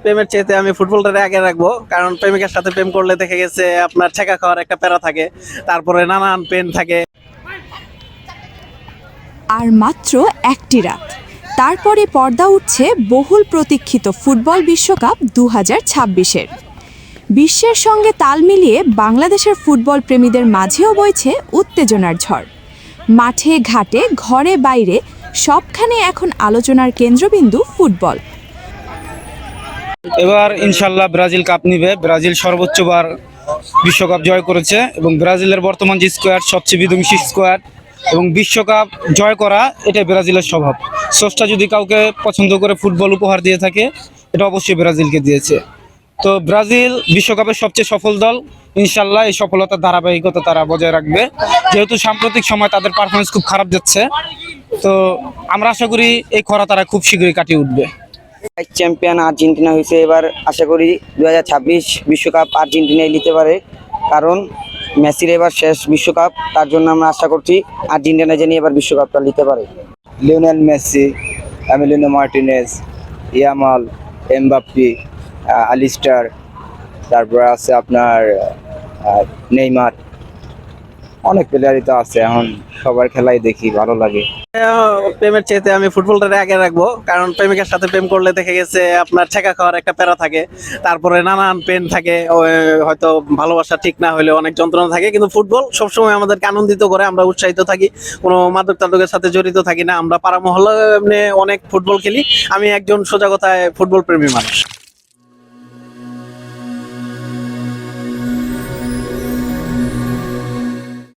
প্রেমের চাইতে আমি ফুটবলটারে আগে রাখবো, কারণ প্রেমিকার সাথে প্রেম করলে দেখে গেছে আপনার ছেঁকা খাওয়ার একটা প্যারা থাকে, তারপরে নানান পেন থাকে। আর মাত্র একটি রাত, তারপরে পর্দা উঠছে বহুল প্রতীক্ষিত ফুটবল বিশ্বকাপ 2026-এর। বিশ্বের সঙ্গে তাল মিলিয়ে বাংলাদেশের ফুটবল প্রেমীদের মাঝেও বইছে উত্তেজনার ঝড়। মাঠে ঘাটে ঘরে বাইরে সবখানে এখন আলোচনার কেন্দ্রবিন্দু ফুটবল। এবার ইনশাল্লাহ ব্রাজিল কাপ নিবে। ব্রাজিল সর্বোচ্চবার বিশ্বকাপ জয় করেছে এবং ব্রাজিলের বর্তমান যে স্কোয়াড সবচেয়ে বিধ্বংসী স্কোয়াড, এবং বিশ্বকাপ জয় করা এটাই ব্রাজিলের স্বভাব। স্রষ্টা যদি কাউকে পছন্দ করে ফুটবল উপহার দিয়ে থাকে, এটা অবশ্যই ব্রাজিলকে দিয়েছে। তো ব্রাজিল বিশ্বকাপের সবচেয়ে সফল দল। ইনশাল্লাহ এই সফলতার ধারাবাহিকতা তারা বজায় রাখবে, যেহেতু সাম্প্রতিক সময় তাদের পারফরমেন্স খুব খারাপ যাচ্ছে। তো আমরা আশা করি এই খরা তারা খুব শীঘ্রই কাটিয়ে উঠবে। চ্যাম্পিয়ন আর্জেন্টিনা হয়েছে, এবার আশা করি 2026 বিশ্বকাপ আর্জেন্টিনাই নিতে পারে, কারণ মেসির এবার শেষ বিশ্বকাপ। তার জন্য আমরা আশা করছি আর্জেন্টিনা যেন এবার বিশ্বকাপটা নিতে পারে। Lionel Messi, Emiliano Martinez, Yamal, Mbappe, Allister, তারপর আছে আপনার নেইমার, অনেক প্লেয়ারই তো আছে। এখন সবার খেলাই দেখি, ভালো লাগে। প্রেমের চাইতে আমি ফুটবলটারে আগে রাখবো, কারণ প্রেমিকার সাথে প্রেম করলে দেখে গেছে আপনার ছেঁকা খাওয়ার একটা প্যারা থাকে, তারপরে নানান পেন থাকে। হয়তো ভালোবাসা ঠিক না হলে অনেক যন্ত্রণা থাকে, কিন্তু ফুটবল সবসময় আমাদেরকে আনন্দিত করে, আমরা উৎসাহিত থাকি, কোনো মাদক টাদকের সাথে জড়িত থাকি না। আমরা পাড়া মহল্লা অনেক ফুটবল খেলি। আমি একজন সোজা কথায় ফুটবল প্রেমী মানুষ।